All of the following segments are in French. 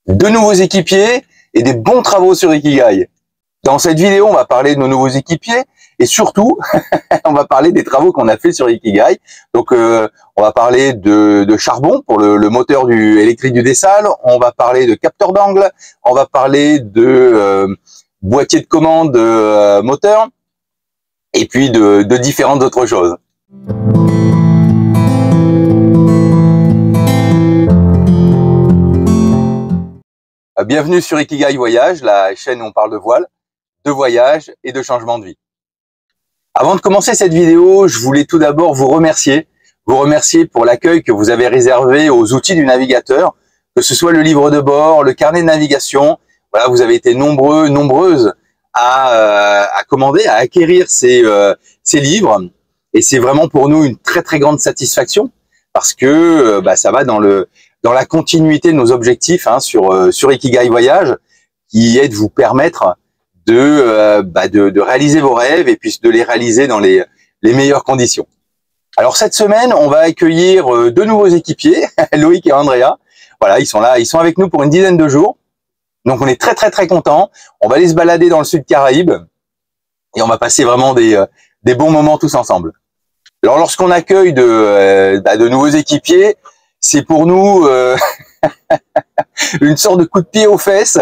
de nouveaux équipiers et des bons travaux sur Ikigai. Dans cette vidéo, on va parler de nos nouveaux équipiers et surtout, on va parler des travaux qu'on a fait sur Ikigai. Donc, on va parler de charbon pour le moteur électrique du Desal. On va parler de capteur d'angle. On va parler de boîtier de commande moteur et puis de différentes autres choses. Bienvenue sur Ikigai Voyage, la chaîne où on parle de voile, de voyage et de changement de vie. Avant de commencer cette vidéo, je voulais tout d'abord vous remercier pour l'accueil que vous avez réservé aux outils du navigateur, que ce soit le livre de bord, le carnet de navigation. Voilà, vous avez été nombreuses à commander, à acquérir ces livres, et c'est vraiment pour nous une très grande satisfaction parce que ça va dans la continuité de nos objectifs sur Ikigai Voyage, qui est de vous permettre de réaliser vos rêves et puis de les réaliser dans les meilleures conditions. Alors cette semaine, on va accueillir deux nouveaux équipiers, Loïc et Andrea. Voilà, ils sont là, ils sont avec nous pour une dizaine de jours. Donc on est très contents. On va aller se balader dans le sud Caraïbes et on va passer vraiment des bons moments tous ensemble. Alors lorsqu'on accueille de nouveaux équipiers, c'est pour nous une sorte de coup de pied aux fesses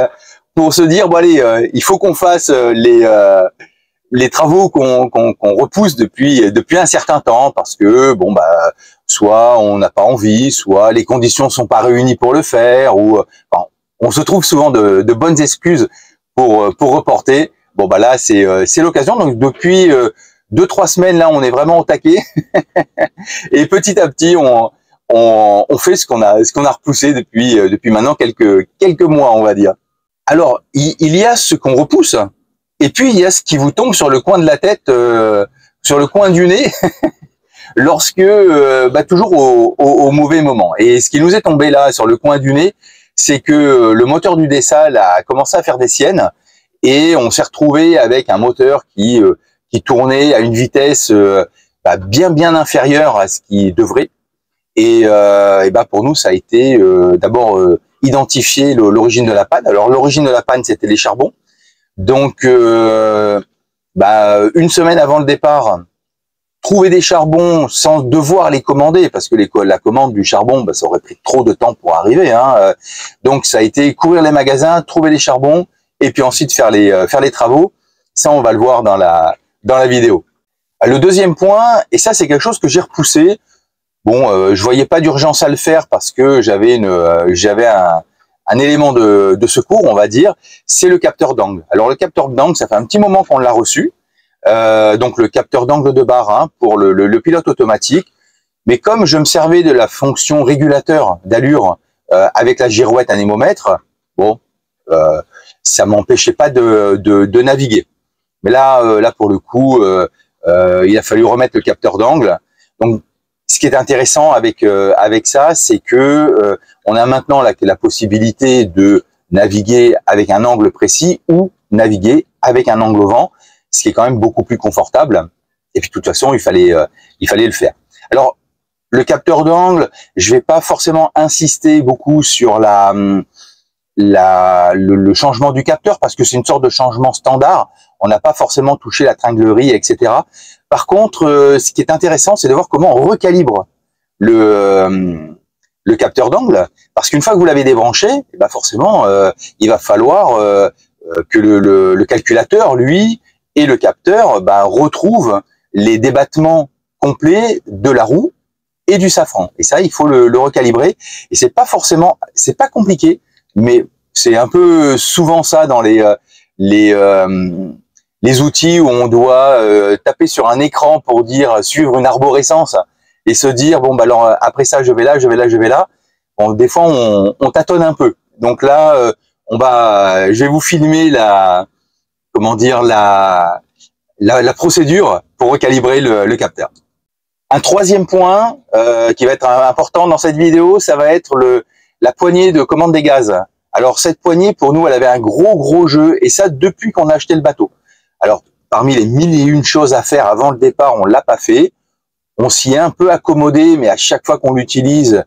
pour se dire bon allez, il faut qu'on fasse les travaux qu'on repousse depuis un certain temps parce que soit on n'a pas envie, soit les conditions sont pas réunies pour le faire, ou on se trouve souvent de bonnes excuses pour reporter. Bon là c'est l'occasion. Donc depuis 2-3 semaines là, on est vraiment au taquet et petit à petit on fait ce qu'on a repoussé depuis maintenant quelques mois, on va dire. Alors, il y a ce qu'on repousse, et puis il y a ce qui vous tombe sur le coin de la tête, sur le coin du nez, lorsque, toujours au mauvais moment. Et ce qui nous est tombé là, sur le coin du nez, c'est que le moteur du Desal a commencé à faire des siennes, et on s'est retrouvé avec un moteur qui tournait à une vitesse bien inférieure à ce qu'il devrait. Et pour nous, ça a été d'abord identifier l'origine de la panne. Alors l'origine de la panne, c'était les charbons. Donc une semaine avant le départ, trouver des charbons sans devoir les commander, parce que la commande du charbon, ça aurait pris trop de temps pour arriver. Donc ça a été courir les magasins, trouver les charbons, et puis ensuite faire les travaux. Ça, on va le voir dans la vidéo. Le deuxième point, et ça c'est quelque chose que j'ai repoussé. Je voyais pas d'urgence à le faire parce que j'avais un élément de secours, on va dire, c'est le capteur d'angle. Alors le capteur d'angle, ça fait un petit moment qu'on l'a reçu, donc le capteur d'angle de barre pour le pilote automatique. Mais comme je me servais de la fonction régulateur d'allure avec la girouette anémomètre, ça m'empêchait pas de naviguer. Mais là pour le coup, il a fallu remettre le capteur d'angle. Donc ce qui est intéressant avec ça, c'est que on a maintenant la possibilité de naviguer avec un angle précis ou naviguer avec un angle au vent, ce qui est quand même beaucoup plus confortable. Et puis de toute façon, il fallait le faire. Alors le capteur d'angle, je vais pas forcément insister beaucoup sur le changement du capteur parce que c'est une sorte de changement standard. On n'a pas forcément touché la tringlerie, etc. Par contre, ce qui est intéressant, c'est de voir comment on recalibre le capteur d'angle, parce qu'une fois que vous l'avez débranché, forcément, il va falloir que le calculateur, lui, et le capteur retrouvent les débattements complets de la roue et du safran. Et ça, il faut le recalibrer. Et c'est pas compliqué, mais c'est un peu souvent ça dans les outils où on doit taper sur un écran pour suivre une arborescence et se dire alors après ça je vais là. Des fois on tâtonne un peu. Donc là je vais vous filmer la procédure pour recalibrer le capteur. Un troisième point qui va être important dans cette vidéo, ça va être la poignée de commande des gaz. Alors cette poignée, pour nous, elle avait un gros jeu, et ça depuis qu'on a acheté le bateau. Alors parmi les 1001 choses à faire avant le départ, on l'a pas fait. On s'y est un peu accommodé, mais à chaque fois qu'on l'utilise,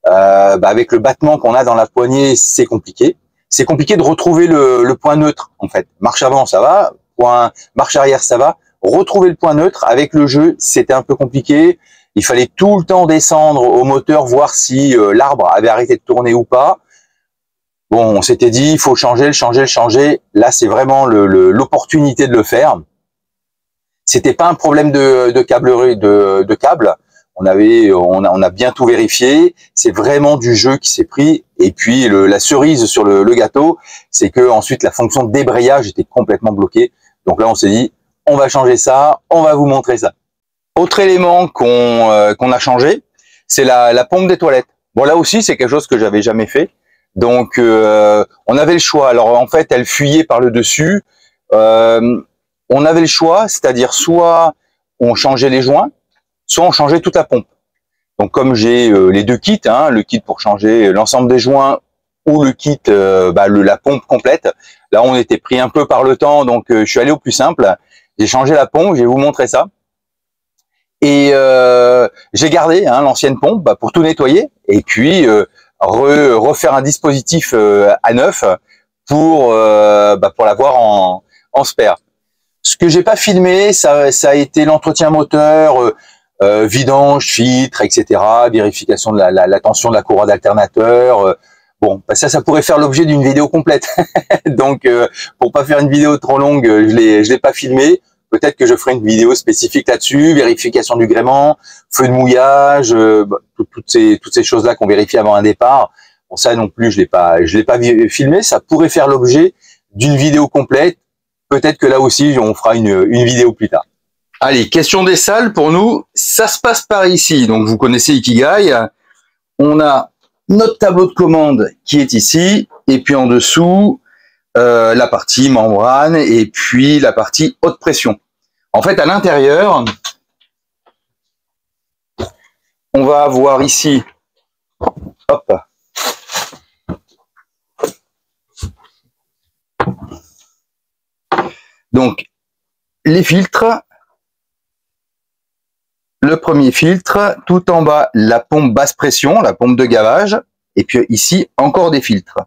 avec le battement qu'on a dans la poignée, c'est compliqué. C'est compliqué de retrouver le point neutre, en fait. Marche avant, ça va. Marche arrière, ça va. Retrouver le point neutre avec le jeu, c'était un peu compliqué. Il fallait tout le temps descendre au moteur, voir si l'arbre avait arrêté de tourner ou pas. Bon, on s'était dit, il faut changer, le changer. Là, c'est vraiment l'opportunité de le faire. C'était pas un problème de câblerie, de câble. On a bien tout vérifié. C'est vraiment du jeu qui s'est pris. Et puis la cerise sur le gâteau, c'est que ensuite la fonction de débrayage était complètement bloquée. Donc là, on s'est dit, on va changer ça, on va vous montrer ça. Autre élément qu'on a changé, c'est la pompe des toilettes. Bon, là aussi, c'est quelque chose que j'avais jamais fait. Donc, on avait le choix. Alors, en fait, elle fuyait par le dessus. On avait le choix, c'est-à-dire soit on changeait les joints, soit on changeait toute la pompe. Donc, comme j'ai les deux kits, hein, le kit pour changer l'ensemble des joints ou le kit, la pompe complète. Là, on était pris un peu par le temps, donc je suis allé au plus simple. J'ai changé la pompe, je vais vous montrer ça. Et j'ai gardé l'ancienne pompe pour tout nettoyer et puis refaire un dispositif à neuf pour l'avoir en spare. Ce que j'ai pas filmé, ça a été l'entretien moteur, vidange, filtre, etc. Vérification de la tension de la courroie d'alternateur. Ça pourrait faire l'objet d'une vidéo complète. Donc, pour pas faire une vidéo trop longue, je l'ai pas filmé. Peut-être que je ferai une vidéo spécifique là-dessus, vérification du gréement, feu de mouillage, toutes ces choses-là qu'on vérifie avant un départ. Bon, ça non plus, je l'ai pas filmé. Ça pourrait faire l'objet d'une vidéo complète. Peut-être que là aussi, on fera une vidéo plus tard. Allez, question des salles pour nous. Ça se passe par ici. Donc, vous connaissez Ikigai. On a notre tableau de commande qui est ici. Et puis en dessous, la partie membrane et puis la partie haute pression. En fait, à l'intérieur, on va avoir ici, hop, donc les filtres. Le premier filtre, tout en bas, la pompe basse pression, la pompe de gavage, et puis ici, encore des filtres.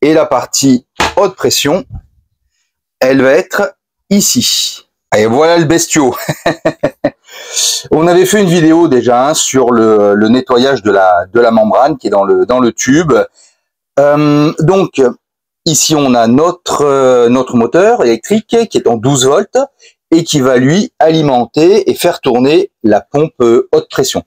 Et la partie haute pression, elle va être ici. Et voilà le bestiau. On avait fait une vidéo déjà sur le nettoyage de la membrane qui est dans le tube. Donc ici on a notre moteur électrique qui est en 12 volts et qui va lui alimenter et faire tourner la pompe haute pression.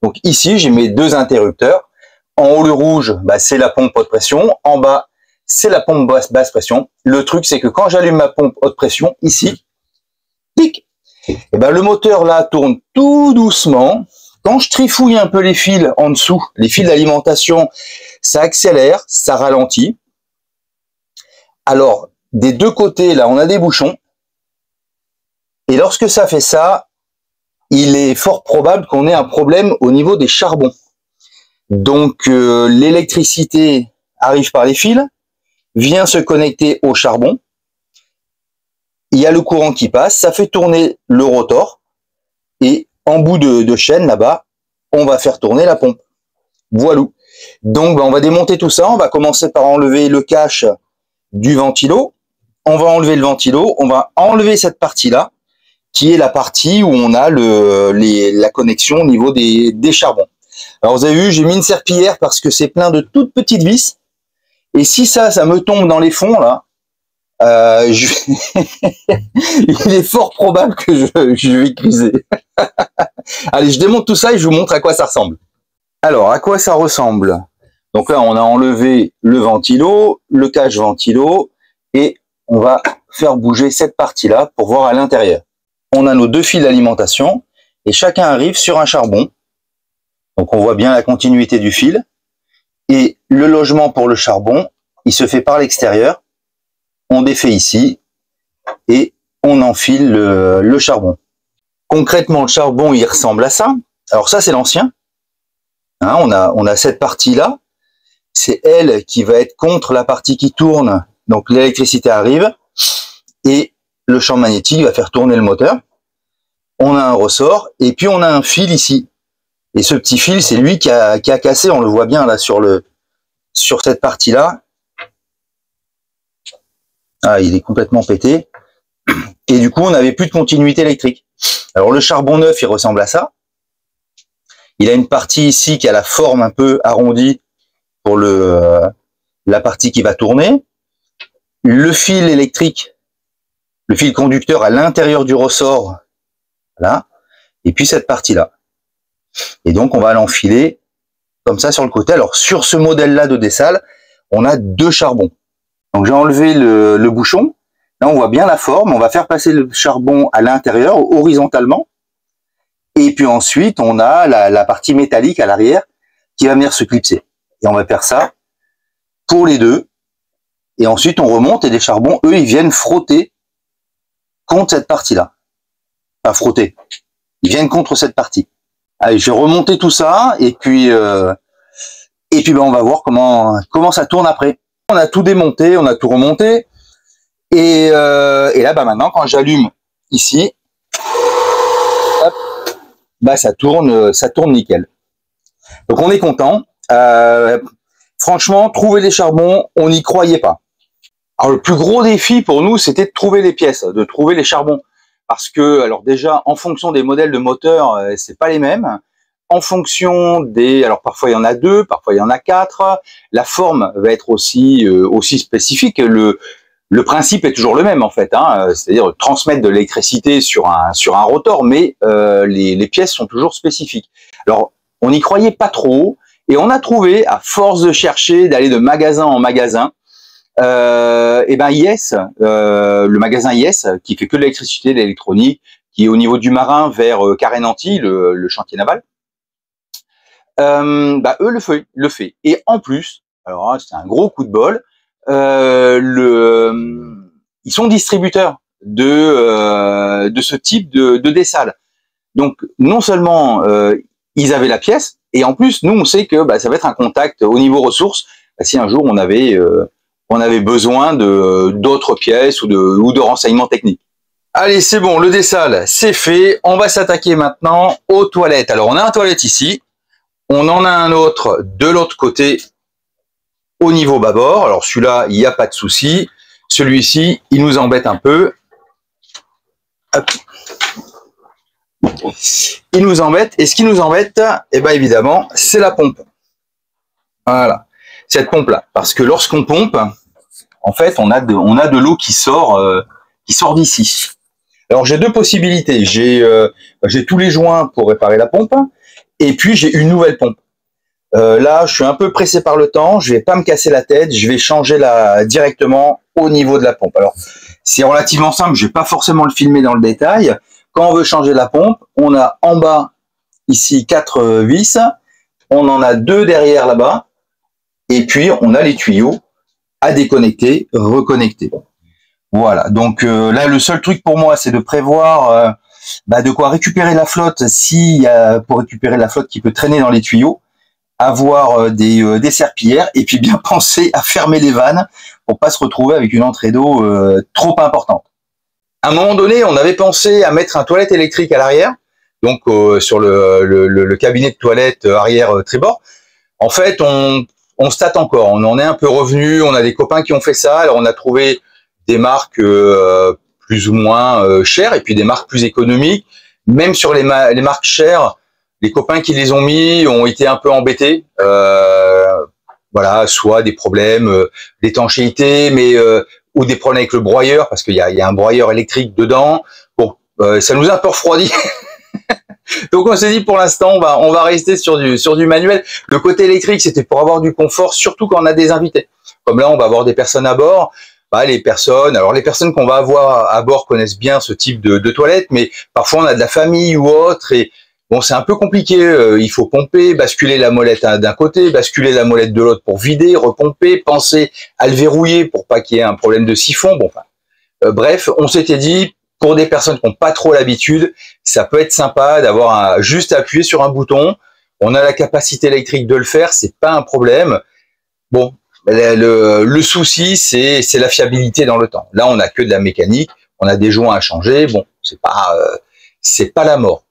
Donc ici j'ai mes deux interrupteurs. En haut le rouge, c'est la pompe haute pression. En bas c'est la pompe basse pression. Le truc c'est que quand j'allume ma pompe haute pression ici, clic, et le moteur là tourne tout doucement. Quand je trifouille un peu les fils en dessous, les fils d'alimentation, ça accélère, ça ralentit. Alors des deux côtés là on a des bouchons. Et lorsque ça fait ça, il est fort probable qu'on ait un problème au niveau des charbons. Donc l'électricité arrive par les fils, vient se connecter au charbon. Il y a le courant qui passe, ça fait tourner le rotor. Et en bout de chaîne là-bas, on va faire tourner la pompe. Voilà. Donc on va démonter tout ça. On va commencer par enlever le cache du ventilo. On va enlever le ventilo. On va enlever cette partie-là, qui est la partie où on a la connexion au niveau des charbons. Alors vous avez vu, j'ai mis une serpillière parce que c'est plein de toutes petites vis. Et si ça me tombe dans les fonds là, il est fort probable que je vais criser. Allez, je démonte tout ça et je vous montre à quoi ça ressemble. Alors, à quoi ça ressemble? Donc là, on a enlevé le ventilo, le cache ventilo, et on va faire bouger cette partie-là pour voir à l'intérieur. On a nos deux fils d'alimentation et chacun arrive sur un charbon. Donc on voit bien la continuité du fil. Et le logement pour le charbon, il se fait par l'extérieur. On défait ici et on enfile le charbon. Concrètement, le charbon, il ressemble à ça. Alors ça, c'est l'ancien. On a cette partie-là. C'est elle qui va être contre la partie qui tourne. Donc l'électricité arrive et le champ magnétique va faire tourner le moteur. On a un ressort et puis on a un fil ici. Et ce petit fil, c'est lui qui a cassé, on le voit bien là sur cette partie-là. Ah, il est complètement pété. Et du coup, on n'avait plus de continuité électrique. Alors le charbon neuf, il ressemble à ça. Il a une partie ici qui a la forme un peu arrondie pour la partie qui va tourner. Le fil électrique, le fil conducteur à l'intérieur du ressort, là. Et puis cette partie-là. Et donc, on va l'enfiler comme ça sur le côté. Alors, sur ce modèle-là de Dessal, on a 2 charbons. Donc, j'ai enlevé le bouchon. Là, on voit bien la forme. On va faire passer le charbon à l'intérieur, horizontalement. Et puis ensuite, on a la partie métallique à l'arrière qui va venir se clipser. Et on va faire ça pour les deux. Et ensuite, on remonte et les charbons, eux, ils viennent frotter contre cette partie-là. Pas frotter. Ils viennent contre cette partie. Allez, je vais remonter tout ça et puis ben, on va voir comment ça tourne après. On a tout démonté, on a tout remonté. Et là, bah maintenant, quand j'allume ici, hop, bah ça tourne nickel. Donc on est content. Franchement, trouver les charbons, on n'y croyait pas. Alors le plus gros défi pour nous, c'était de trouver les pièces, de trouver les charbons. Parce que, alors déjà, en fonction des modèles de moteur, c'est pas les mêmes. En fonction des, alors parfois il y en a 2, parfois il y en a 4. La forme va être aussi spécifique. Le principe est toujours le même en fait, hein, c'est-à-dire transmettre de l'électricité sur un rotor, mais les pièces sont toujours spécifiques. Alors on n'y croyait pas trop, et on a trouvé, à force de chercher, d'aller de magasin en magasin, et ben Yes, le magasin Yes, qui fait que de l'électricité, de l'électronique, qui est au niveau du Marin vers Carré-Nanty, le chantier naval, bah eux le fait. Et en plus, alors c'est un gros coup de bol, ils sont distributeurs de ce type de Dessal. Donc non seulement ils avaient la pièce, et en plus nous on sait que bah, ça va être un contact au niveau ressources. Bah, si un jour on avait besoin d'autres pièces ou de renseignements techniques. Allez, c'est bon, le Dessal, c'est fait. On va s'attaquer maintenant aux toilettes. Alors, on a un toilette ici. On en a un autre de l'autre côté au niveau bâbord. Alors, celui-là, il n'y a pas de souci. Celui-ci, il nous embête un peu. Hop. Il nous embête. Et ce qui nous embête, eh ben, évidemment, c'est la pompe. Voilà. Cette pompe-là. Parce que lorsqu'on pompe, en fait, on a de l'eau qui sort d'ici. Alors, j'ai 2 possibilités. J'ai tous les joints pour réparer la pompe, et puis j'ai une nouvelle pompe. Là, je suis un peu pressé par le temps. Je vais pas me casser la tête. Je vais changer directement au niveau de la pompe. Alors, c'est relativement simple. Je vais pas forcément le filmer dans le détail. Quand on veut changer la pompe, on a en bas ici 4 vis. On en a 2 derrière là-bas. Et puis, on a les tuyaux à déconnecter, reconnecter. Voilà. Donc là, le seul truc pour moi, c'est de prévoir de quoi récupérer la flotte, pour récupérer la flotte qui peut traîner dans les tuyaux, avoir des serpillères, et puis bien penser à fermer les vannes pour pas se retrouver avec une entrée d'eau trop importante. À un moment donné, on avait pensé à mettre un toilette électrique à l'arrière, donc sur le cabinet de toilette arrière tribord. En fait, on se tâte encore, on en est un peu revenu, on a des copains qui ont fait ça, alors on a trouvé des marques plus ou moins chères et puis des marques plus économiques. Même sur les marques chères, les copains qui les ont mis ont été un peu embêtés. Voilà, soit des problèmes d'étanchéité, mais ou des problèmes avec le broyeur parce qu'il y a un broyeur électrique dedans. Bon, ça nous a un peu refroidi. Donc on s'est dit pour l'instant on va rester sur du manuel. Le côté électrique c'était pour avoir du confort, surtout quand on a des invités. Comme là on va avoir des personnes à bord. Bah, les personnes qu'on va avoir à bord connaissent bien ce type de toilette, mais parfois on a de la famille ou autre et bon c'est un peu compliqué. Il faut pomper, basculer la molette d'un côté, basculer la molette de l'autre pour vider, repomper, penser à le verrouiller pour pas qu'il y ait un problème de siphon. Bon, enfin, bref, on s'était dit pour des personnes qui n'ont pas trop l'habitude, ça peut être sympa d'avoir juste appuyer sur un bouton. On a la capacité électrique de le faire, c'est pas un problème. Bon. Le souci, c'est la fiabilité dans le temps. Là, on n'a que de la mécanique, on a des joints à changer. Bon, c'est pas la mort.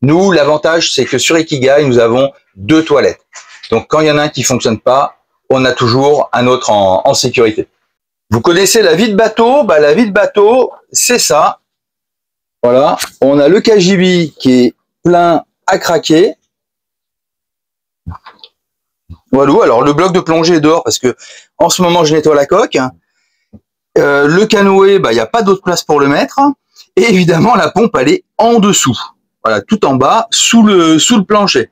Nous, l'avantage, c'est que sur Ikigai, nous avons 2 toilettes. Donc, quand il y en a un qui fonctionne pas, on a toujours un autre en sécurité. Vous connaissez la vie de bateau? Bah, la vie de bateau, c'est ça. Voilà. On a le KGB qui est plein à craquer. Voilà. Alors, le bloc de plongée est dehors parce que en ce moment, je nettoie la coque. Le canoë, bah, il n'y a pas d'autre place pour le mettre. Et évidemment, la pompe, elle est en dessous. Voilà, tout en bas, sous le plancher.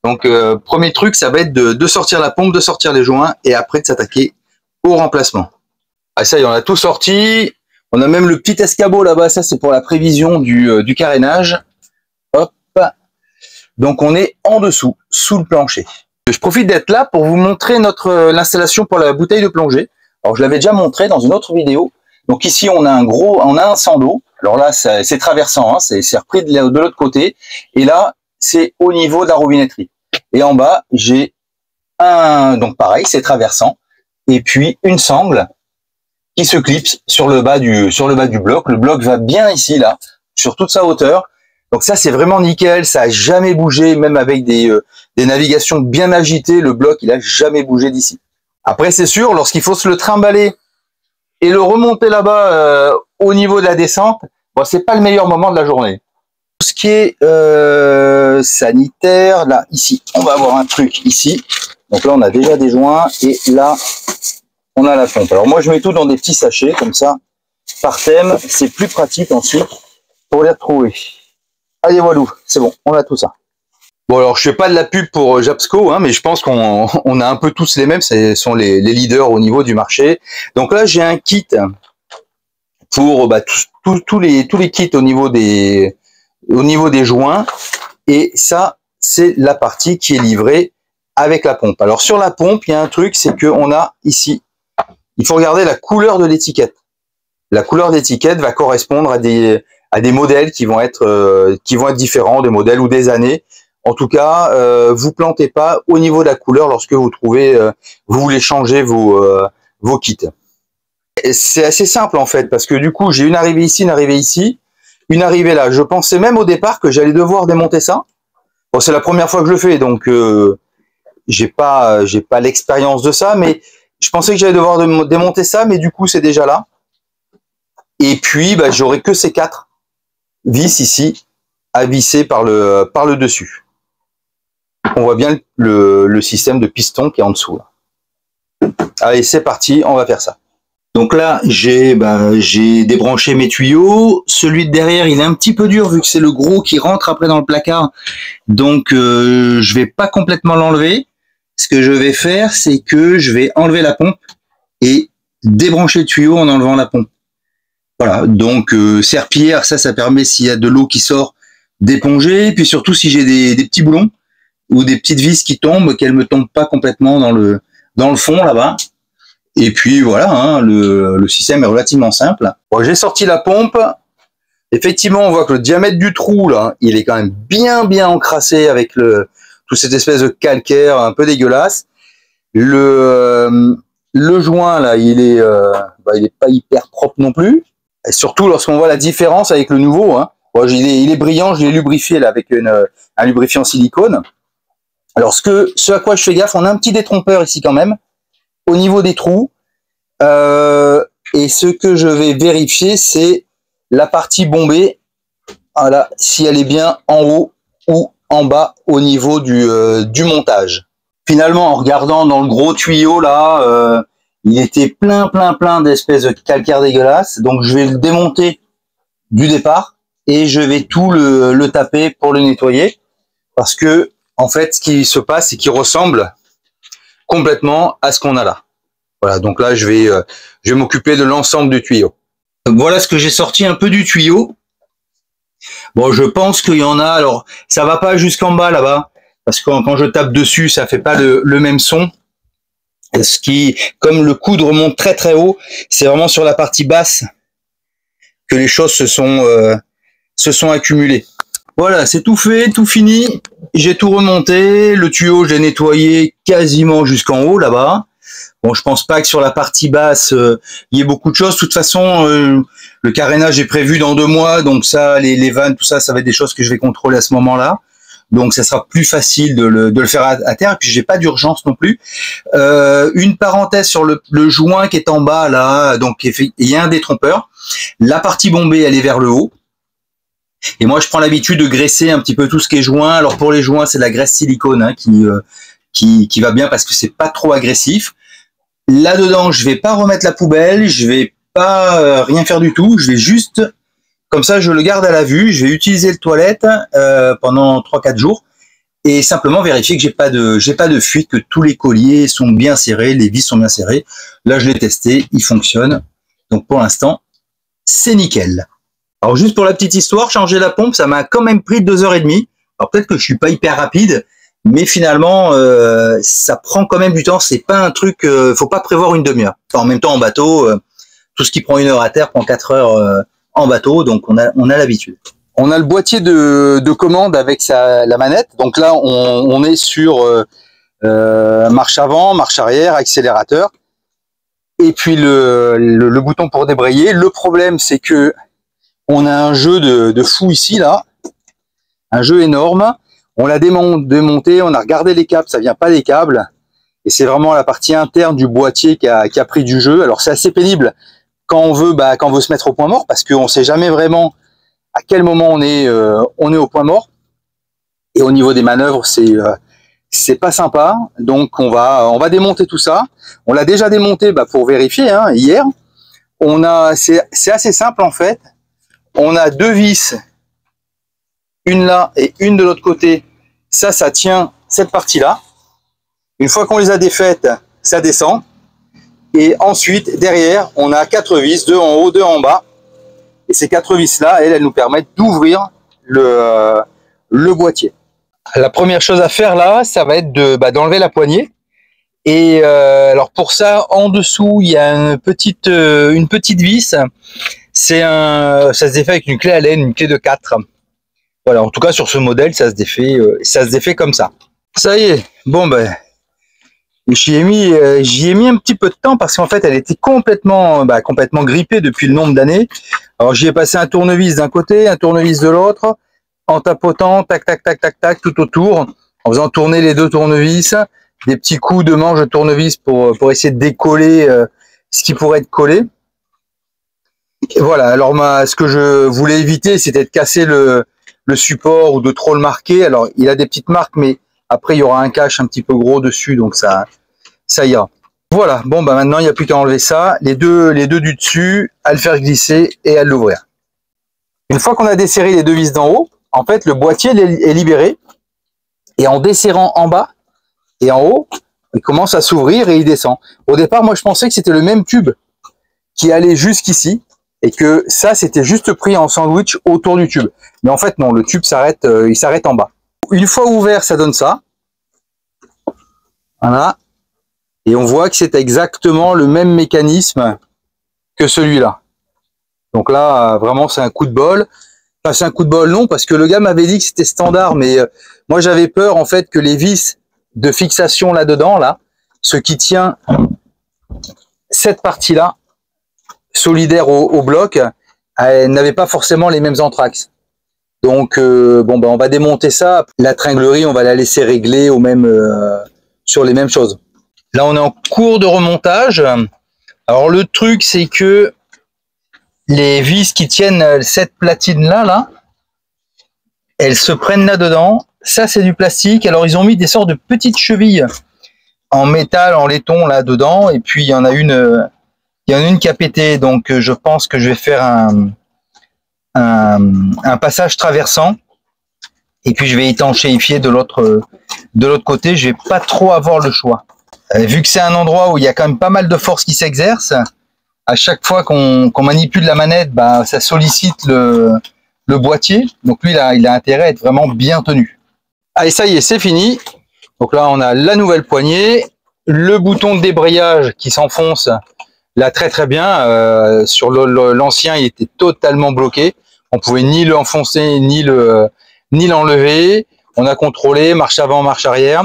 Donc, premier truc, ça va être de sortir la pompe, de sortir les joints et après de s'attaquer au remplacement. Ah, ça y est, on a tout sorti. On a même le petit escabeau là-bas. Ça, c'est pour la prévision du carénage. Hop. Donc, on est en dessous, sous le plancher. Je profite d'être là pour vous montrer l'installation pour la bouteille de plongée. Alors, je l'avais déjà montré dans une autre vidéo. Donc, ici, on a un sang d'eau. Alors là, c'est traversant, hein, c'est repris de l'autre côté. Et là, c'est au niveau de la robinetterie. Et en bas, j'ai donc pareil, c'est traversant. Et puis, une sangle qui se clipse sur le bas du bloc. Le bloc va bien ici, là, sur toute sa hauteur. Donc ça, c'est vraiment nickel. Ça a jamais bougé, même avec des navigations bien agitées. Le bloc, il a jamais bougé d'ici. Après, c'est sûr, lorsqu'il faut se le trimballer et le remonter là-bas au niveau de la descente, bon, c'est pas le meilleur moment de la journée. Tout ce qui est sanitaire, là, ici, on va avoir un truc ici. Donc là, on a déjà des joints et là, on a la pompe. Alors moi, je mets tout dans des petits sachets, comme ça, par thème. C'est plus pratique ensuite pour les retrouver. Allez, voilà, c'est bon, on a tout ça. Bon, alors, je fais pas de la pub pour Japsco, hein, mais je pense qu'on a un peu tous les mêmes. Ce sont les leaders au niveau du marché. Donc là, j'ai un kit pour tous les kits au niveau des joints. Et ça, c'est la partie qui est livrée avec la pompe. Alors, sur la pompe, il y a un truc, c'est qu'on a ici, il faut regarder la couleur de l'étiquette. La couleur d'étiquette va correspondre à des modèles qui vont être différents, des modèles ou des années. En tout cas, vous plantez pas au niveau de la couleur lorsque vous voulez changer vos kits. C'est assez simple en fait, parce que du coup, j'ai une arrivée ici, une arrivée ici, une arrivée là. Je pensais même au départ que j'allais devoir démonter ça. Bon, c'est la première fois que je le fais, donc j'ai pas l'expérience de ça, mais je pensais que j'allais devoir démonter ça, mais du coup, c'est déjà là. Et puis, bah, j'aurai que ces 4 vis ici à visser par le dessus. On voit bien le système de piston qui est en dessous. Là. Allez, c'est parti, on va faire ça. Donc là, j'ai débranché mes tuyaux. Celui de derrière, il est un petit peu dur vu que c'est le gros qui rentre après dans le placard. Donc, je vais pas complètement l'enlever. Ce que je vais faire, c'est que je vais enlever la pompe et débrancher le tuyau en enlevant la pompe. Voilà, donc serpillière, ça permet s'il y a de l'eau qui sort d'éponger. Puis surtout, si j'ai des petits boulons ou des petites vis qui tombent, qu'elles me tombent pas complètement dans le fond là-bas. Et puis voilà, hein, le système est relativement simple. Bon, j'ai sorti la pompe. Effectivement, on voit que le diamètre du trou là, il est quand même bien encrassé avec toute cette espèce de calcaire un peu dégueulasse. Le joint là, il est pas hyper propre non plus. Et surtout lorsqu'on voit la différence avec le nouveau. Hein. Bon, il est brillant, je l'ai lubrifié là avec un lubrifiant silicone. Alors ce à quoi je fais gaffe, on a un petit détrompeur ici quand même au niveau des trous. Et ce que je vais vérifier, c'est la partie bombée. Voilà, si elle est bien en haut ou en bas au niveau du montage. Finalement, en regardant dans le gros tuyau là, il était plein d'espèces de calcaire dégueulasse. Donc je vais le démonter du départ et je vais tout le taper pour le nettoyer. Parce que en fait, ce qui se passe, c'est qu'il ressemble complètement à ce qu'on a là. Voilà, donc là, je vais m'occuper de l'ensemble du tuyau. Voilà ce que j'ai sorti un peu du tuyau. Bon, je pense qu'il y en a. Alors, ça va pas jusqu'en bas là-bas, parce que quand je tape dessus, ça fait pas le même son. Comme le coude remonte très haut, c'est vraiment sur la partie basse que les choses se sont accumulées. Voilà, c'est tout fait, tout fini. J'ai tout remonté. Le tuyau, j'ai nettoyé quasiment jusqu'en haut là-bas. Bon, je pense pas que sur la partie basse, il y ait beaucoup de choses. De toute façon, le carénage est prévu dans 2 mois, donc ça, les vannes, tout ça, ça va être des choses que je vais contrôler à ce moment-là. Donc, ça sera plus facile de le faire à terre. Et puis, j'ai pas d'urgence non plus. Une parenthèse sur le joint qui est en bas là. Donc, il y a un détrompeur. La partie bombée, elle est vers le haut. Et moi, je prends l'habitude de graisser un petit peu tout ce qui est joint. Alors, pour les joints, c'est de la graisse silicone hein, qui va bien parce que c'est pas trop agressif. Là-dedans, je vais pas remettre la poubelle. Je vais pas rien faire du tout. Je vais juste... Comme ça, je le garde à la vue. Je vais utiliser le toilette pendant 3-4 jours et simplement vérifier que j'ai pas de fuite, que tous les colliers sont bien serrés, les vis sont bien serrées. Là, je l'ai testé, il fonctionne. Donc pour l'instant, c'est nickel. Alors juste pour la petite histoire, changer la pompe, ça m'a quand même pris 2h30. Alors peut-être que je suis pas hyper rapide, mais finalement, ça prend quand même du temps. C'est pas un truc, faut pas prévoir une demi-heure. Enfin, en même temps, en bateau, tout ce qui prend 1 heure à terre prend 4 heures. En bateau, donc on a l'habitude. On a le boîtier de commande avec la manette. Donc là, on est sur marche avant, marche arrière, accélérateur. Et puis le bouton pour débrayer. Le problème, c'est que on a un jeu de fou ici, là. Un jeu énorme. On l'a démonté, on a regardé les câbles, ça vient pas des câbles. Et c'est vraiment la partie interne du boîtier qui a pris du jeu. Alors c'est assez pénible quand on veut se mettre au point mort, parce qu'on sait jamais vraiment à quel moment on est au point mort. Et au niveau des manœuvres, c'est pas sympa. Donc on va démonter tout ça. On l'a déjà démonté pour vérifier hein, hier. C'est assez simple en fait. On a 2 vis, une là et une de l'autre côté. Ça tient cette partie-là. Une fois qu'on les a défaites, ça descend. Et ensuite, derrière, on a 4 vis, 2 en haut, 2 en bas. Et ces 4 vis-là, elles nous permettent d'ouvrir le boîtier. La première chose à faire là, ça va être d'enlever la poignée. Et alors pour ça, en dessous, il y a une petite vis. Ça se défait avec une clé Allen, une clé de 4. Voilà, en tout cas sur ce modèle, ça se défait comme ça. Ça y est, bon j'y ai mis un petit peu de temps parce qu'en fait elle était complètement grippée depuis le nombre d'années. Alors j'y ai passé un tournevis d'un côté, un tournevis de l'autre, en tapotant tac tac tac tac tac tout autour, en faisant tourner les 2 tournevis, des petits coups de manche de tournevis pour essayer de décoller ce qui pourrait être collé. Et voilà, alors ce que je voulais éviter, c'était de casser le support ou de trop le marquer. Alors il a des petites marques, mais après il y aura un cache un petit peu gros dessus, donc ça ira. Voilà, bon maintenant il n'y a plus qu'à enlever ça, les deux du dessus, à le faire glisser et à l'ouvrir. Une fois qu'on a desserré les 2 vis d'en haut, en fait le boîtier est libéré et en desserrant en bas et en haut, il commence à s'ouvrir et il descend. Au départ, moi je pensais que c'était le même tube qui allait jusqu'ici et que ça c'était juste pris en sandwich autour du tube. Mais en fait non, le tube il s'arrête en bas. Une fois ouvert, ça donne ça. Voilà. Et on voit que c'est exactement le même mécanisme que celui-là. Donc là, vraiment, c'est un coup de bol. Enfin, c'est un coup de bol, non, parce que le gars m'avait dit que c'était standard, mais moi, j'avais peur, en fait, que les vis de fixation là-dedans, là, ce qui tient cette partie-là, solidaire au bloc, elle n'avait pas forcément les mêmes entraxes. Donc, on va démonter ça. La tringlerie, on va la laisser régler sur les mêmes choses. Là, on est en cours de remontage. Alors, le truc, c'est que les vis qui tiennent cette platine-là, elles se prennent là-dedans. Ça, c'est du plastique. Alors, ils ont mis des sortes de petites chevilles en métal, en laiton, là-dedans. Et puis, il y en a une qui a pété. Donc, je pense que je vais faire un passage traversant et puis je vais étanchéifier de l'autre côté. Je vais pas trop avoir le choix vu que c'est un endroit où il y a quand même pas mal de force qui s'exerce. À chaque fois qu'on manipule la manette, ça sollicite le boîtier, donc lui là, il a intérêt à être vraiment bien tenu. Allez, ça y est, c'est fini. Donc là on a la nouvelle poignée, le bouton de débrayage qui s'enfonce là très bien. Sur l'ancien, il était totalement bloqué. On pouvait ni l'enfoncer, ni l'enlever. On a contrôlé marche avant, marche arrière.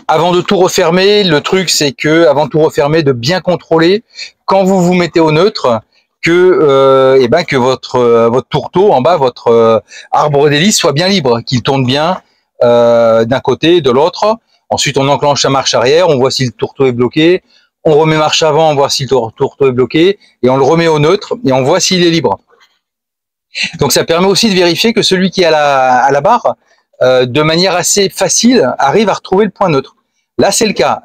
Avant de tout refermer, le truc c'est que avant de tout refermer, de bien contrôler quand vous vous mettez au neutre que votre tourteau en bas, votre arbre d'hélice soit bien libre, qu'il tourne bien d'un côté, de l'autre. Ensuite, on enclenche la marche arrière, on voit si le tourteau est bloqué. On remet marche avant, on voit si le tourteau est bloqué, et on le remet au neutre et on voit s'il est libre. Donc ça permet aussi de vérifier que celui qui est à la barre, de manière assez facile, arrive à retrouver le point neutre. Là, c'est le cas.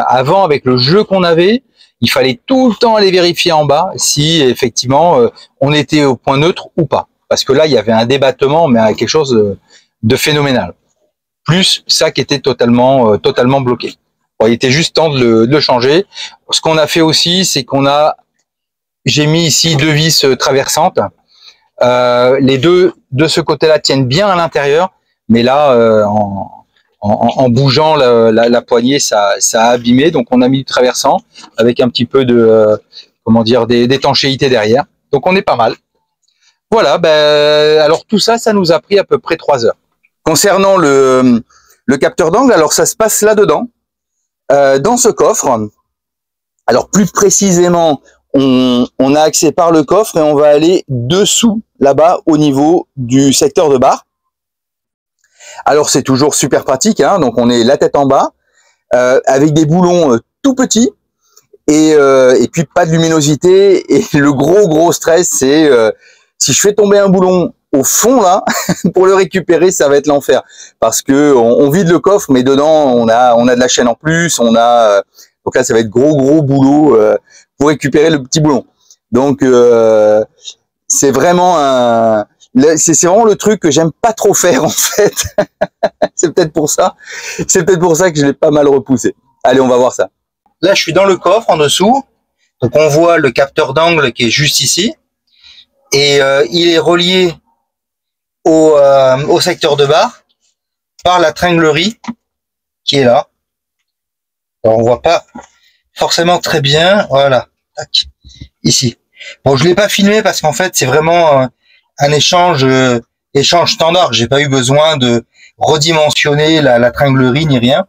Avant, avec le jeu qu'on avait, il fallait tout le temps aller vérifier en bas si effectivement on était au point neutre ou pas. Parce que là, il y avait un débattement, mais quelque chose de phénoménal. Plus ça qui était totalement bloqué. Bon, il était juste temps de le changer. Ce qu'on a fait aussi, c'est j'ai mis ici 2 vis traversantes. Les deux de ce côté-là tiennent bien à l'intérieur, mais là, en bougeant la poignée, ça a abîmé. Donc on a mis du traversant avec un petit peu de d'étanchéité derrière. Donc on est pas mal. Voilà. Alors tout ça, ça nous a pris à peu près 3 heures. Concernant le capteur d'angle, alors ça se passe là-dedans, dans ce coffre. Alors plus précisément, on a accès par le coffre et on va aller dessous là-bas au niveau du secteur de barre. Alors c'est toujours super pratique, hein, donc on est la tête en bas, avec des boulons tout petits et puis pas de luminosité. Et le gros stress, c'est si je fais tomber un boulon au fond là, pour le récupérer, ça va être l'enfer, parce que on vide le coffre, mais dedans on a de la chaîne en plus, donc là ça va être gros boulot pour récupérer le petit boulon. Donc c'est vraiment c'est vraiment le truc que j'aime pas trop faire en fait. C'est peut-être pour ça que je l'ai pas mal repoussé. Allez, on va voir ça. Là, je suis dans le coffre en dessous, donc on voit le capteur d'angle qui est juste ici, et il est relié au secteur de barre par la tringlerie qui est là. Alors on voit pas forcément très bien, voilà, tac, ici. Bon, je l'ai pas filmé parce qu'en fait c'est vraiment un échange standard. J'ai pas eu besoin de redimensionner la tringlerie ni rien.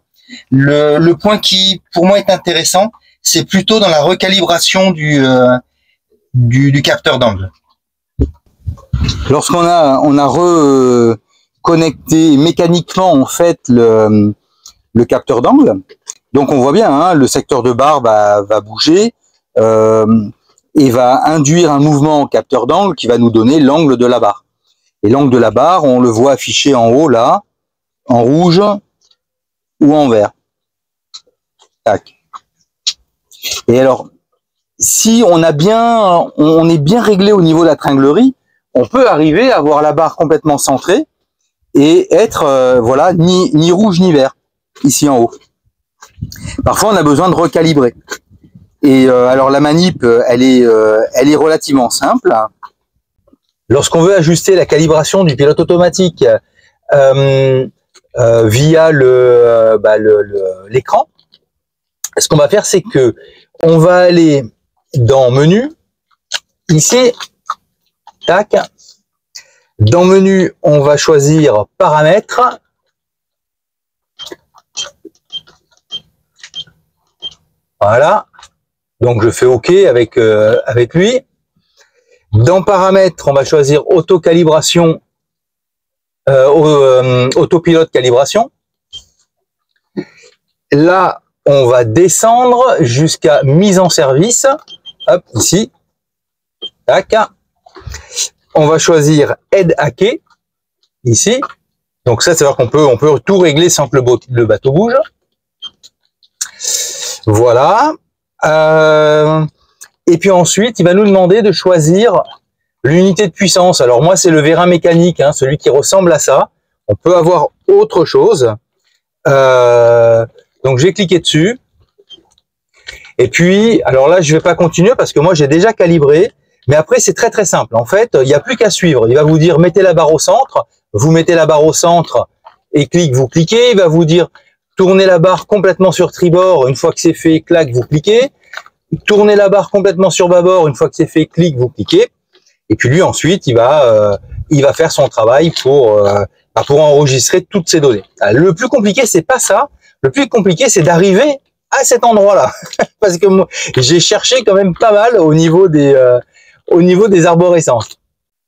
Le point qui pour moi est intéressant, c'est plutôt dans la recalibration du capteur d'angle. Lorsqu'on a reconnecté mécaniquement en fait le capteur d'angle, donc on voit bien, hein, le secteur de barre va bouger et va induire un mouvement au capteur d'angle qui va nous donner l'angle de la barre. Et l'angle de la barre, on le voit affiché en haut là, en rouge ou en vert. Tac. Et alors, si on est bien réglé au niveau de la tringlerie, on peut arriver à avoir la barre complètement centrée et être voilà, ni rouge ni vert ici en haut. Parfois, on a besoin de recalibrer. Et alors la manip, elle est relativement simple. Lorsqu'on veut ajuster la calibration du pilote automatique via l'écran, ce qu'on va faire, c'est que on va aller dans menu, ici, tac. Dans menu, on va choisir paramètres. Voilà. Donc je fais OK avec lui. Dans paramètres, on va choisir autocalibration, autopilote calibration. Là, on va descendre jusqu'à mise en service. Hop, ici. Tac. On va choisir aide à quai, ici. Donc ça, c'est-à-dire qu'on peut tout régler sans que le bateau bouge. Voilà. Et puis ensuite, il va nous demander de choisir l'unité de puissance. Alors moi, c'est le vérin mécanique, hein, celui qui ressemble à ça. On peut avoir autre chose. Donc j'ai cliqué dessus. Et puis, alors là, je vais pas continuer parce que moi, j'ai déjà calibré. Mais après, c'est très simple. En fait, il n'y a plus qu'à suivre. Il va vous dire, mettez la barre au centre. Vous mettez la barre au centre et vous cliquez. Il va vous dire, tournez la barre complètement sur tribord. Une fois que c'est fait, clac, vous cliquez. Tournez la barre complètement sur bâbord. Une fois que c'est fait, clic, vous cliquez. Et puis lui, ensuite, il va faire son travail pour pour enregistrer toutes ces données. Le plus compliqué, c'est pas ça. Le plus compliqué, c'est d'arriver à cet endroit-là. Parce que moi, j'ai cherché quand même pas mal au niveau des arborescences.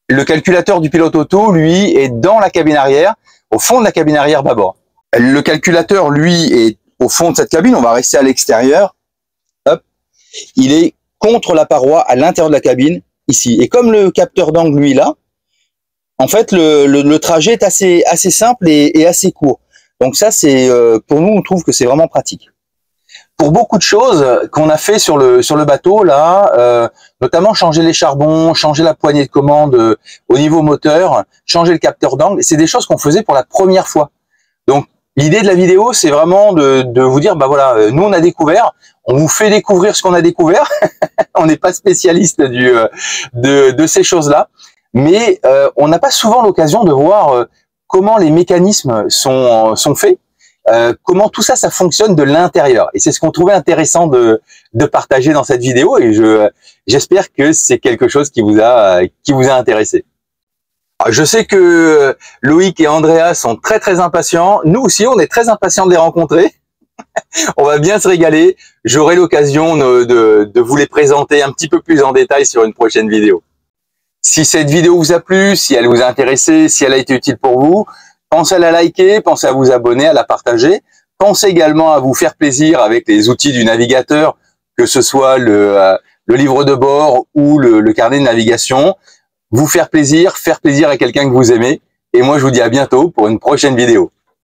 Le calculateur du pilote auto, lui, est dans la cabine arrière, au fond de la cabine arrière bâbord. Le calculateur, lui, est au fond de cette cabine. On va rester à l'extérieur. Hop. Il est contre la paroi à l'intérieur de la cabine, ici. Et comme le capteur d'angle, lui, là, en fait, le trajet est assez simple et assez court. Donc ça, c'est pour nous, on trouve que c'est vraiment pratique. Pour beaucoup de choses qu'on a fait sur le bateau là, notamment changer les charbons, changer la poignée de commande au niveau moteur, changer le capteur d'angle, c'est des choses qu'on faisait pour la première fois. Donc l'idée de la vidéo, c'est vraiment de vous dire, bah voilà, nous on a découvert, on vous fait découvrir ce qu'on a découvert. On n'est pas spécialiste de ces choses-là, mais on n'a pas souvent l'occasion de voir comment les mécanismes sont faits. Comment tout ça fonctionne de l'intérieur. Et c'est ce qu'on trouvait intéressant de partager dans cette vidéo, et j'espère que c'est quelque chose qui vous a intéressé. Alors, je sais que Loïc et Andrea sont très très impatients. Nous aussi, on est très impatients de les rencontrer. On va bien se régaler. J'aurai l'occasion de vous les présenter un petit peu plus en détail sur une prochaine vidéo. Si cette vidéo vous a plu, si elle vous a intéressé, si elle a été utile pour vous, pensez à la liker, pensez à vous abonner, à la partager. Pensez également à vous faire plaisir avec les outils du navigateur, que ce soit le livre de bord ou le carnet de navigation. Vous faire plaisir à quelqu'un que vous aimez. Et moi, je vous dis à bientôt pour une prochaine vidéo.